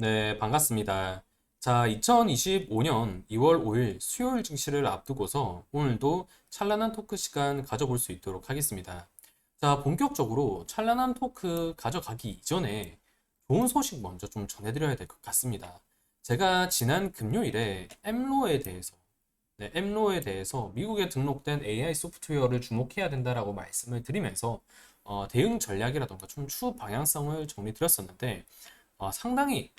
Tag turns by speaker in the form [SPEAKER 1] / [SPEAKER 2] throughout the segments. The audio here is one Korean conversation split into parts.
[SPEAKER 1] 네, 반갑습니다. 자, 2025년 2월 5일 수요일 증시를 앞두고서 오늘도 찬란한 토크 시간 가져볼 수 있도록 하겠습니다. 자, 본격적으로 찬란한 토크 가져가기 이전에 좋은 소식 먼저 좀 전해드려야 될 것 같습니다. 제가 지난 금요일에 엠로에 대해서 미국에 등록된 AI 소프트웨어를 주목해야 된다라고 말씀을 드리면서 대응 전략이라던가 좀 추후 방향성을 정리드렸었는데 상당히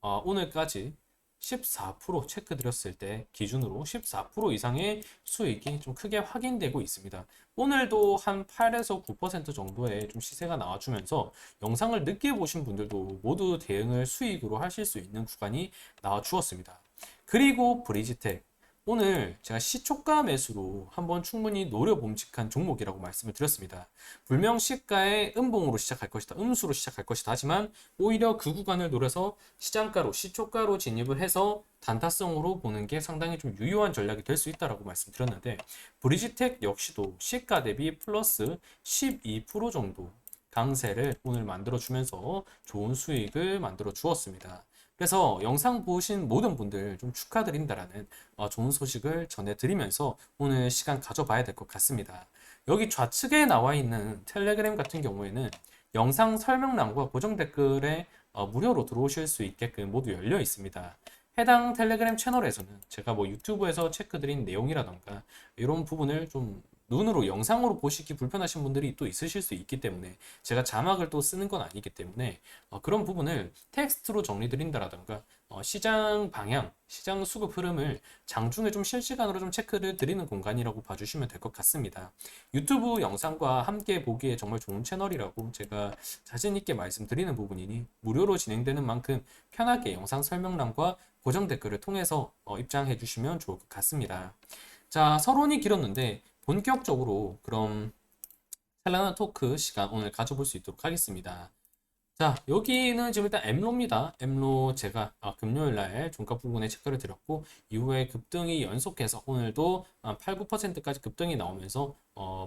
[SPEAKER 1] 오늘까지 14% 체크 드렸을 때 기준으로 14% 이상의 수익이 좀 크게 확인되고 있습니다. 오늘도 한 8에서 9% 정도의 좀 시세가 나와주면서 영상을 늦게 보신 분들도 모두 대응을 수익으로 하실 수 있는 구간이 나와 주었습니다. 그리고 브리지텍 오늘 제가 시초가 매수로 한번 충분히 노려봄직한 종목이라고 말씀을 드렸습니다. 불명 시가의 음봉으로 시작할 것이다. 음수로 시작할 것이다. 하지만 오히려 그 구간을 노려서 시장가로 시초가로 진입을 해서 단타성으로 보는 게 상당히 좀 유효한 전략이 될 수 있다라고 말씀드렸는데 브리지텍 역시도 시가 대비 플러스 12% 정도 강세를 오늘 만들어 주면서 좋은 수익을 만들어 주었습니다. 그래서 영상 보신 모든 분들 좀 축하드린다라는 좋은 소식을 전해드리면서 오늘 시간 가져봐야 될 것 같습니다. 여기 좌측에 나와 있는 텔레그램 같은 경우에는 영상 설명란과 고정 댓글에 무료로 들어오실 수 있게끔 모두 열려 있습니다. 해당 텔레그램 채널에서는 제가 뭐 유튜브에서 체크드린 내용이라던가 이런 부분을 좀 눈으로 영상으로 보시기 불편하신 분들이 또 있으실 수 있기 때문에 제가 자막을 또 쓰는 건 아니기 때문에 그런 부분을 텍스트로 정리드린다라던가 시장 방향, 시장 수급 흐름을 장중에 좀 실시간으로 좀 체크를 드리는 공간이라고 봐주시면 될 것 같습니다. 유튜브 영상과 함께 보기에 정말 좋은 채널이라고 제가 자신 있게 말씀드리는 부분이니 무료로 진행되는 만큼 편하게 영상 설명란과 고정 댓글을 통해서 입장해 주시면 좋을 것 같습니다. 자, 서론이 길었는데 본격적으로 그럼 찬란한 토크 시간 오늘 가져볼 수 있도록 하겠습니다. 자, 여기는 지금 일단 엠로입니다. 엠로 제가 금요일 날 종가 부분에 체크를 드렸고 이후에 급등이 연속해서 오늘도 8, 9%까지 급등이 나오면서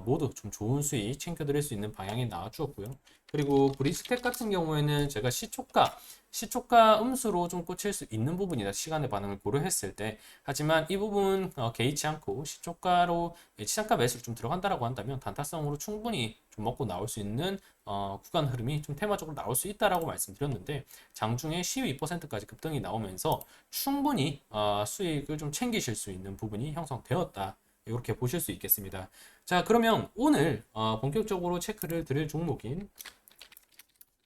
[SPEAKER 1] 모두 좀 좋은 수익 챙겨드릴 수 있는 방향이 나와 주었고요. 그리고 브리스텍 같은 경우에는 제가 시초가 음수로 좀 꽂힐 수 있는 부분이다. 시간의 반응을 고려했을 때. 하지만 이 부분 개의치 않고 시초가로 시장가 매수로 좀 들어간다라고 한다면 단타성으로 충분히 좀 먹고 나올 수 있는 구간 흐름이 좀 테마적으로 나올 수 있다라고 말씀드렸는데 장중에 12%까지 급등이 나오면서 충분히 수익을 좀 챙기실 수 있는 부분이 형성되었다. 이렇게 보실 수 있겠습니다. 자, 그러면 오늘 본격적으로 체크를 드릴 종목인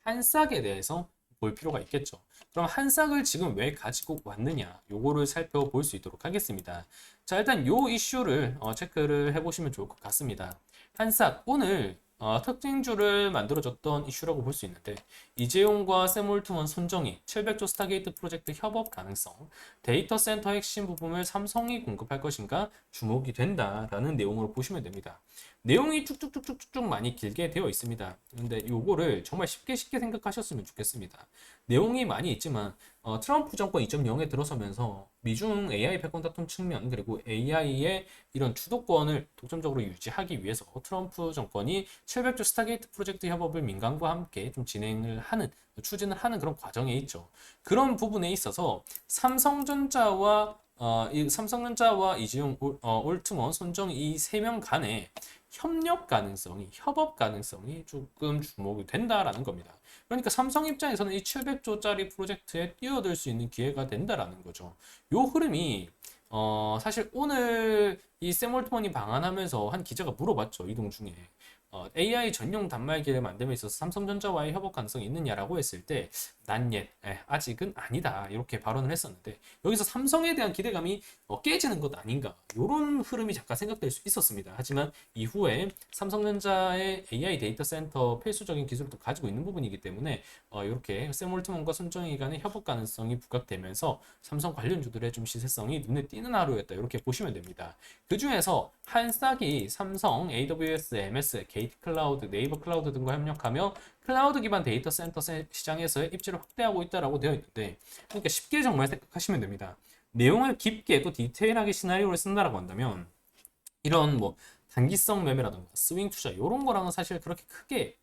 [SPEAKER 1] 한싹에 대해서 볼 필요가 있겠죠. 그럼 한싹을 지금 왜 가지고 왔느냐 요거를 살펴볼 수 있도록 하겠습니다. 자, 일단 요 이슈를 체크를 해보시면 좋을 것 같습니다. 한싹 오늘 특징주를 만들어줬던 이슈라고 볼 수 있는데 이재용과 샘올트먼 손정희 700조 스타게이트 프로젝트 협업 가능성 데이터 센터 핵심 부품을 삼성이 공급할 것인가 주목이 된다라는 내용으로 보시면 됩니다. 내용이 쭉쭉쭉쭉쭉 많이 길게 되어 있습니다. 근데 요거를 정말 쉽게 생각하셨으면 좋겠습니다. 내용이 많이 있지만 트럼프 정권 2.0에 들어서면서 미중 AI 패권 다툼 측면 그리고 AI의 이런 주도권을 독점적으로 유지하기 위해서 트럼프 정권이 700조 스타게이트 프로젝트 협업을 민간과 함께 좀 진행을 하는 추진을 하는 그런 과정에 있죠. 그런 부분에 있어서 삼성전자와 이재용, 올트먼, 손정 이 세 명 간의 협업 가능성이 조금 주목이 된다라는 겁니다. 그러니까 삼성 입장에서는 이 700조짜리 프로젝트에 뛰어들 수 있는 기회가 된다라는 거죠. 요 흐름이 사실 오늘 이 샘 올트먼이 방한하면서 한 기자가 물어봤죠. 이동 중에. AI 전용 단말기를 만듦에 있어서 삼성전자와의 협업 가능성이 있느냐라고 했을 때 아직은 아니다 이렇게 발언을 했었는데 여기서 삼성에 대한 기대감이 깨지는 것 아닌가 이런 흐름이 잠깐 생각될 수 있었습니다. 하지만 이후에 삼성전자의 AI 데이터 센터 필수적인 기술도 가지고 있는 부분이기 때문에 이렇게 샘 올트먼과 손정희 간의 협업 가능성이 부각되면서 삼성 관련주들의 좀 시세성이 눈에 띄는 하루였다 이렇게 보시면 됩니다. 그 중에서 한싹이 삼성, AWS, MS, 게이트 클라우드, 네이버 클라우드 등과 협력하며 클라우드 기반 데이터 센터 시장에서의 입지를 확대하고 있다라고 되어 있는데, 그러니까 쉽게 정말 생각하시면 됩니다. 내용을 깊게 또 디테일하게 시나리오를 쓴다라고 한다면 이런 뭐 단기성 매매라든가 스윙 투자 이런 거랑은 사실 그렇게 크게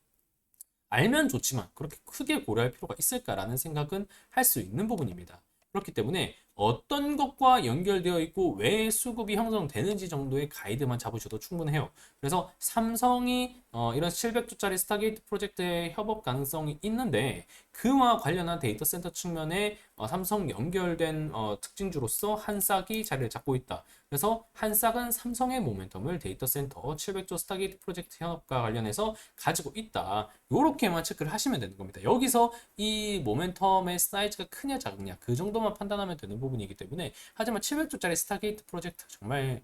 [SPEAKER 1] 알면 좋지만 그렇게 크게 고려할 필요가 있을까라는 생각은 할 수 있는 부분입니다. 그렇기 때문에 어떤 것과 연결되어 있고 왜 수급이 형성되는지 정도의 가이드만 잡으셔도 충분해요. 그래서 삼성이 이런 700조짜리 스타게이트 프로젝트에 협업 가능성이 있는데 그와 관련한 데이터 센터 측면에 삼성 연결된 특징주로서 한싹이 자리를 잡고 있다. 그래서 한싹은 삼성의 모멘텀을 데이터 센터 700조 스타게이트 프로젝트 협업과 관련해서 가지고 있다. 이렇게만 체크를 하시면 되는 겁니다. 여기서 이 모멘텀의 사이즈가 크냐 작냐 그 정도만 판단하면 되는 부분이기 때문에 하지만 700조짜리 스타게이트 프로젝트 정말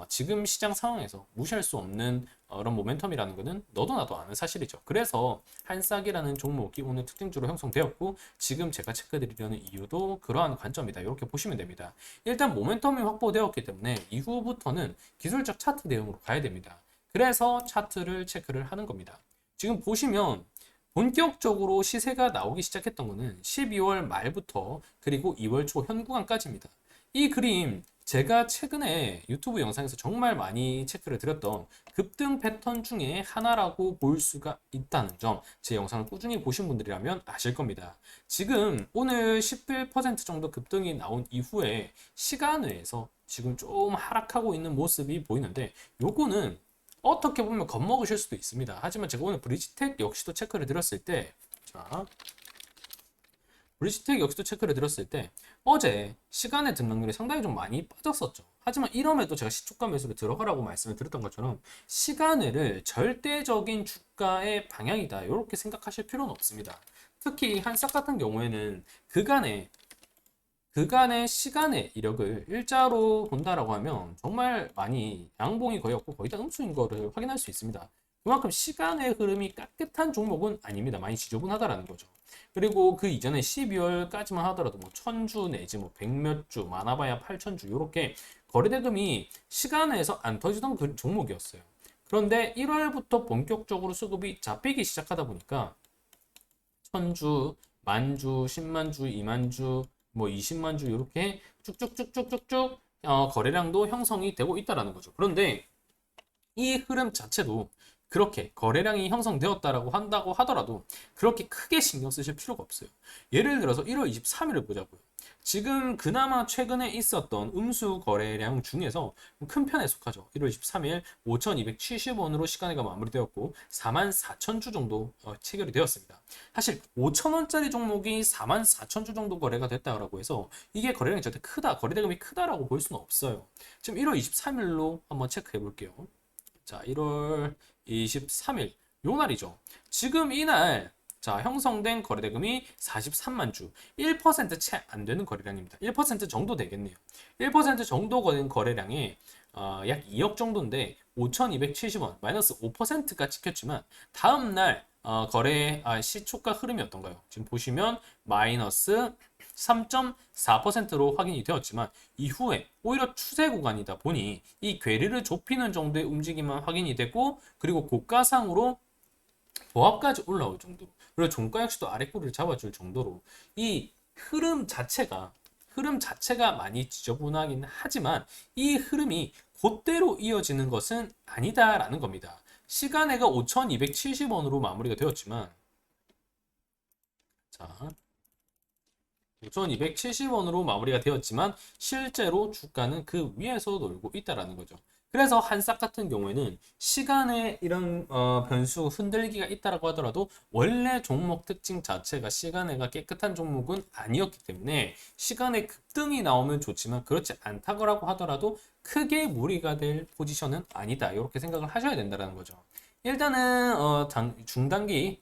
[SPEAKER 1] 지금 시장 상황에서 무시할 수 없는 그런 모멘텀이라는 것은 너도 나도 아는 사실이죠. 그래서 한싹이라는 종목이 오늘 특징주로 형성되었고 지금 제가 체크드리려는 이유도 그러한 관점이다. 이렇게 보시면 됩니다. 일단 모멘텀이 확보되었기 때문에 이후부터는 기술적 차트 내용으로 가야 됩니다. 그래서 차트를 체크를 하는 겁니다. 지금 보시면 본격적으로 시세가 나오기 시작했던 거는 12월 말부터 그리고 2월 초 현 구간까지입니다. 이 그림 제가 최근에 유튜브 영상에서 정말 많이 체크를 드렸던 급등 패턴 중에 하나라고 볼 수가 있다는 점, 제 영상을 꾸준히 보신 분들이라면 아실 겁니다. 지금 오늘 11% 정도 급등이 나온 이후에 시간외에서 지금 좀 하락하고 있는 모습이 보이는데 요거는 어떻게 보면 겁먹으실 수도 있습니다. 하지만 제가 오늘 브리지텍 역시도 체크를 드렸을 때, 자, 브리지텍 역시도 체크를 드렸을 때 어제 시간의 등락률이 상당히 좀 많이 빠졌었죠. 하지만 이럼에도 제가 시초가 매수를 들어가라고 말씀을 드렸던 것처럼 시간외를 절대적인 주가의 방향이다 이렇게 생각하실 필요는 없습니다. 특히 한싹 같은 경우에는 그간의 시간의 이력을 일자로 본다라고 하면 정말 많이 양봉이 거의 없고 거의 다 음수인 거를 확인할 수 있습니다. 그만큼 시간의 흐름이 깨끗한 종목은 아닙니다. 많이 지저분하다라는 거죠. 그리고 그 이전에 12월까지만 하더라도 뭐 1000주 내지 뭐 100몇 주, 많아봐야 8000주 이렇게 거래대금이 시간에서 안 터지던 그 종목이었어요. 그런데 1월부터 본격적으로 수급이 잡히기 시작하다 보니까 1000주, 만주, 10만주, 2만주, 뭐 20만주 이렇게 쭉쭉쭉쭉쭉쭉 거래량도 형성이 되고 있다라는 거죠. 그런데 이 흐름 자체도 그렇게 거래량이 형성되었다라고 한다고 하더라도 그렇게 크게 신경 쓰실 필요가 없어요. 예를 들어서 1월 23일을 보자고요. 지금 그나마 최근에 있었던 음수 거래량 중에서 큰 편에 속하죠. 1월 23일 5,270원으로 시간회가 마무리되었고 44,000주 정도 체결이 되었습니다. 사실 5,000원짜리 종목이 44,000주 정도 거래가 됐다고 해서 이게 거래량이 절대 크다, 거래대금이 크다라고 볼 수는 없어요. 지금 1월 23일로 한번 체크해 볼게요. 자, 1월 23일 요 날이죠. 지금 이날 자, 형성된 거래대금이 43만 주, 1%채 안 되는 거래량입니다. 1% 정도 되겠네요. 1% 정도 된 거래량이 약 2억 정도인데 5,270원 마이너스 5%가 찍혔지만 다음날 거래 시초가 흐름이 어떤가요? 지금 보시면 마이너스 3.4%로 확인이 되었지만 이후에 오히려 추세 구간이다 보니 이 괴리를 좁히는 정도의 움직임만 확인이 되고 그리고 고가상으로 보합까지 올라올 정도 그리고 종가 역시도 아래꼬리를 잡아줄 정도로 이 흐름 자체가 많이 지저분하긴 하지만 이 흐름이 그대로 이어지는 것은 아니다라는 겁니다. 시간애가 5,270원으로 마무리가 되었지만 자 5,270원으로 마무리가 되었지만 실제로 주가는 그 위에서 놀고 있다라는 거죠. 그래서 한싹 같은 경우에는 시간에 이런 변수 흔들기가 있다라고 하더라도 원래 종목 특징 자체가 시간에가 깨끗한 종목은 아니었기 때문에 시간에 급등이 나오면 좋지만 그렇지 않다고 하더라도 크게 무리가 될 포지션은 아니다 이렇게 생각을 하셔야 된다는 거죠. 일단은 중단기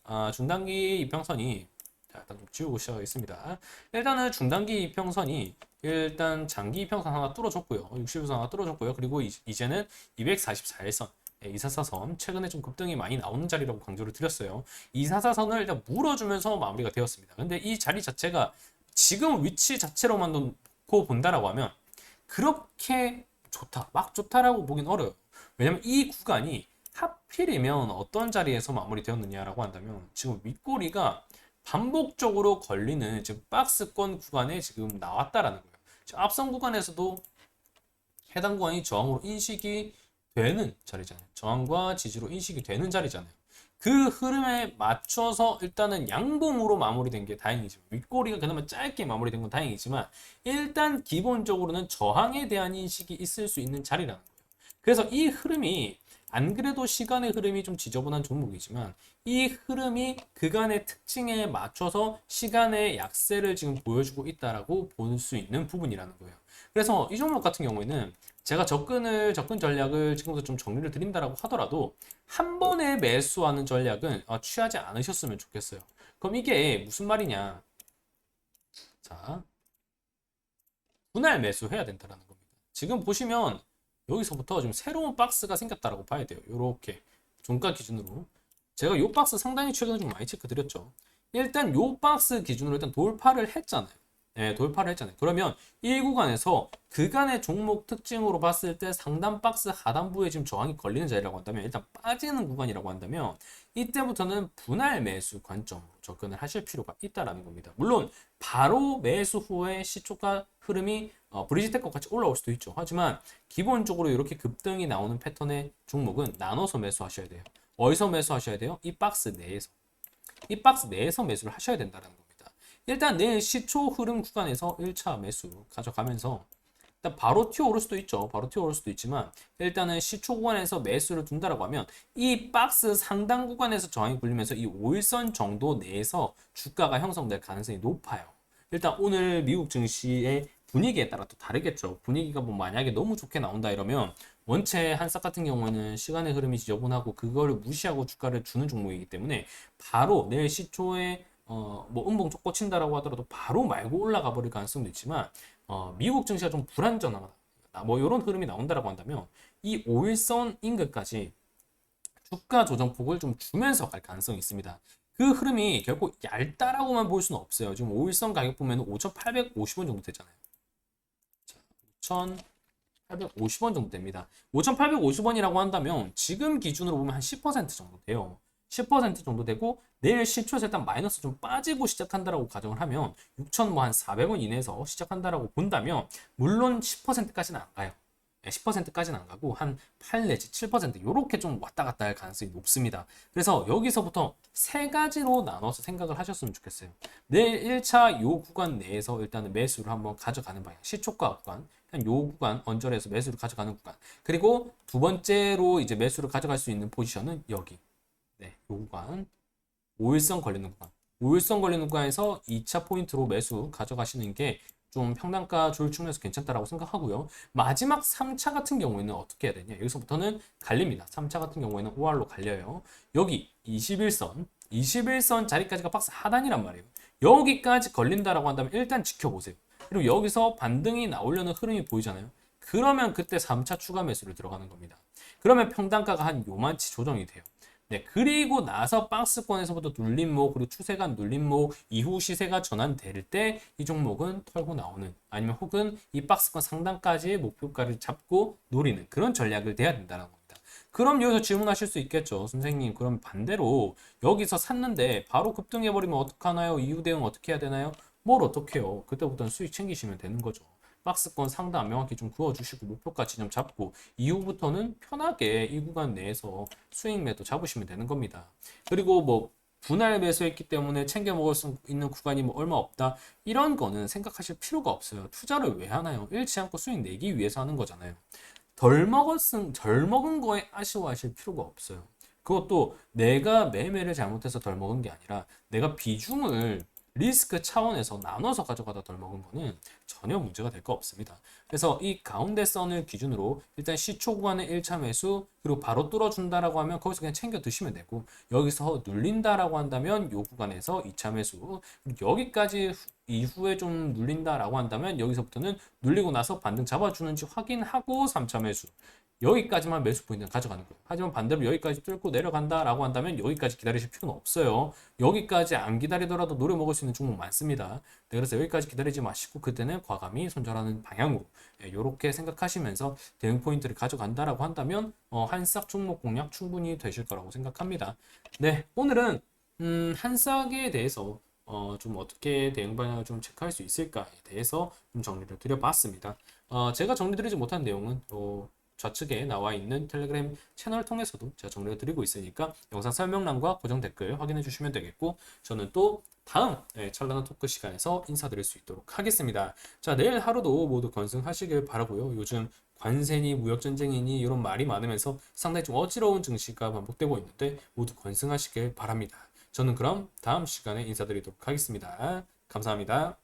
[SPEAKER 1] 이평선이 자, 일단 좀 지우고 시작하겠습니다. 일단은 중단기 이평선이 일단 장기 이평선 하나 뚫어줬고요. 60일선 하나 뚫어줬고요. 그리고 이제는 244일선 244선 최근에 좀 급등이 많이 나오는 자리라고 강조를 드렸어요. 244선을 일단 물어주면서 마무리가 되었습니다. 근데 이 자리 자체가 지금 위치 자체로만 놓고 본다라고 하면 그렇게 좋다, 막 좋다라고 보긴 어려워요. 왜냐면 이 구간이 하필이면 어떤 자리에서 마무리되었느냐라고 한다면 지금 윗꼬리가 반복적으로 걸리는 지금 박스권 구간에 지금 나왔다라는 거예요. 앞선 구간에서도 해당 구간이 저항으로 인식이 되는 자리잖아요. 저항과 지지로 인식이 되는 자리잖아요. 그 흐름에 맞춰서 일단은 양봉으로 마무리된 게 다행이지만 윗꼬리가 그나마 짧게 마무리된 건 다행이지만 일단 기본적으로는 저항에 대한 인식이 있을 수 있는 자리라는 거예요. 그래서 이 흐름이 안 그래도 시간의 흐름이 좀 지저분한 종목이지만 이 흐름이 그간의 특징에 맞춰서 시간의 약세를 지금 보여주고 있다라고 볼 수 있는 부분이라는 거예요. 그래서 이 종목 같은 경우에는 제가 접근 전략을 지금부터 좀 정리를 드린다라고 하더라도 한 번에 매수하는 전략은 취하지 않으셨으면 좋겠어요. 그럼 이게 무슨 말이냐? 자, 분할 매수해야 된다라는 겁니다. 지금 보시면 여기서부터 좀 새로운 박스가 생겼다라고 봐야 돼요. 이렇게 종가 기준으로 제가 이 박스 상당히 최근에 좀 많이 체크 드렸죠. 일단 이 박스 기준으로 일단 돌파를 했잖아요. 네, 돌파를 했잖아요. 그러면 이 구간에서 그간의 종목 특징으로 봤을 때 상단 박스 하단부에 지금 저항이 걸리는 자리라고 한다면 일단 빠지는 구간이라고 한다면 이때부터는 분할 매수 관점으로 접근을 하실 필요가 있다라는 겁니다. 물론 바로 매수 후에 시초가 흐름이 브리지텍과 같이 올라올 수도 있죠. 하지만 기본적으로 이렇게 급등이 나오는 패턴의 종목은 나눠서 매수하셔야 돼요. 어디서 매수하셔야 돼요? 이 박스 내에서. 이 박스 내에서 매수를 하셔야 된다는 겁니다. 일단 내일 시초 흐름 구간에서 1차 매수 가져가면서 일단 바로 튀어오를 수도 있죠. 바로 튀어오를 수도 있지만 일단은 시초 구간에서 매수를 둔다라고 하면 이 박스 상단 구간에서 저항이 굴리면서 이 5일선 정도 내에서 주가가 형성될 가능성이 높아요. 일단 오늘 미국 증시의 분위기에 따라 또 다르겠죠. 분위기가 뭐 만약에 너무 좋게 나온다 이러면 원체 한싹 같은 경우에는 시간의 흐름이 지저분하고 그거를 무시하고 주가를 주는 종목이기 때문에 바로 내일 시초에 뭐 음봉 쪽 꽂힌다라고 하더라도 바로 말고 올라가 버릴 가능성도 있지만 미국 증시가 좀 불안정하다 뭐 이런 흐름이 나온다라고 한다면 이 5일선 인근까지 주가 조정폭을 좀 주면서 갈 가능성이 있습니다. 그 흐름이 결국 얇다라고만 볼 수는 없어요. 지금 5일선 가격 보면 5,850원 정도 되잖아요. 5,850원 정도 됩니다. 5,850원이라고 한다면 지금 기준으로 보면 한 10% 정도 돼요. 10% 정도 되고 내일 시초에서 일단 마이너스 좀 빠지고 시작한다라고 가정을 하면 6천 뭐 한 400원 이내에서 시작한다라고 본다면 물론 10%까지는 안 가요. 10%까지는 안 가고 한 8 내지 7% 이렇게 좀 왔다 갔다 할 가능성이 높습니다. 그래서 여기서부터 세 가지로 나눠서 생각을 하셨으면 좋겠어요. 내일 1차 요 구간 내에서 일단은 매수를 한번 가져가는 방향, 시초가 구간, 요 구간 언저리에서 매수를 가져가는 구간. 그리고 두 번째로 이제 매수를 가져갈 수 있는 포지션은 여기. 네, 요 구간. 5일선 걸리는 구간. 5일선 걸리는 구간에서 2차 포인트로 매수 가져가시는 게 좀 평단가 조율 측면에서 괜찮다라고 생각하고요. 마지막 3차 같은 경우에는 어떻게 해야 되냐? 여기서부터는 갈립니다. 3차 같은 경우에는 OR로 갈려요. 여기 21선 자리까지가 박스 하단이란 말이에요. 여기까지 걸린다라고 한다면 일단 지켜보세요. 그리고 여기서 반등이 나오려는 흐름이 보이잖아요. 그러면 그때 3차 추가 매수를 들어가는 겁니다. 그러면 평단가가 한 요만치 조정이 돼요. 네, 그리고 나서 박스권에서부터 눌림목 그리고 추세가 눌림목 이후 시세가 전환될 때 이 종목은 털고 나오는 아니면 혹은 이 박스권 상단까지의 목표가를 잡고 노리는 그런 전략을 내야 된다는 겁니다. 그럼 여기서 질문하실 수 있겠죠. 선생님, 그럼 반대로 여기서 샀는데 바로 급등해버리면 어떡하나요? 이후 대응 어떻게 해야 되나요? 뭘 어떻게 해요? 그때부터는 수익 챙기시면 되는 거죠. 박스권 상단 명확히 좀 그어주시고 목표가 지점 잡고 이후부터는 편하게 이 구간 내에서 수익 매도 잡으시면 되는 겁니다. 그리고 뭐 분할 매수했기 때문에 챙겨 먹을 수 있는 구간이 뭐 얼마 없다 이런 거는 생각하실 필요가 없어요. 투자를 왜 하나요? 잃지 않고 수익 내기 위해서 하는 거잖아요. 덜 먹은 거에 아쉬워하실 필요가 없어요. 그것도 내가 매매를 잘못해서 덜 먹은 게 아니라 내가 비중을 리스크 차원에서 나눠서 가져가다 덜 먹은 거는 전혀 문제가 될 거 없습니다. 그래서 이 가운데 선을 기준으로 일단 시초 구간의 1차 매수 그리고 바로 뚫어준다라고 하면 거기서 그냥 챙겨 드시면 되고 여기서 눌린다라고 한다면 이 구간에서 2차 매수 그리고 여기까지 이후에 좀 눌린다라고 한다면 여기서부터는 눌리고 나서 반등 잡아주는지 확인하고 3차 매수 여기까지만 매수 포인트를 가져가는 거예요. 하지만 반대로 여기까지 뚫고 내려간다라고 한다면 여기까지 기다리실 필요는 없어요. 여기까지 안 기다리더라도 노려 먹을 수 있는 종목 많습니다. 네, 그래서 여기까지 기다리지 마시고 그때는 과감히 손절하는 방향으로 이렇게 생각하시면서 대응 포인트를 가져간다라고 한다면 한싹 종목 공략 충분히 되실 거라고 생각합니다. 네, 오늘은 한싹에 대해서 좀 어떻게 대응 방향을 좀 체크할 수 있을까에 대해서 좀 정리를 드려봤습니다. 제가 정리드리지 못한 내용은 좌측에 나와 있는 텔레그램 채널 통해서도 제가 정리해 드리고 있으니까 영상 설명란과 고정 댓글 확인해 주시면 되겠고, 저는 또 다음 찬란한 토크 시간에서 인사드릴 수 있도록 하겠습니다. 자, 내일 하루도 모두 건승하시길 바라고요. 요즘 관세니 무역전쟁이니 이런 말이 많으면서 상당히 좀 어지러운 증시가 반복되고 있는데 모두 건승하시길 바랍니다. 저는 그럼 다음 시간에 인사드리도록 하겠습니다. 감사합니다.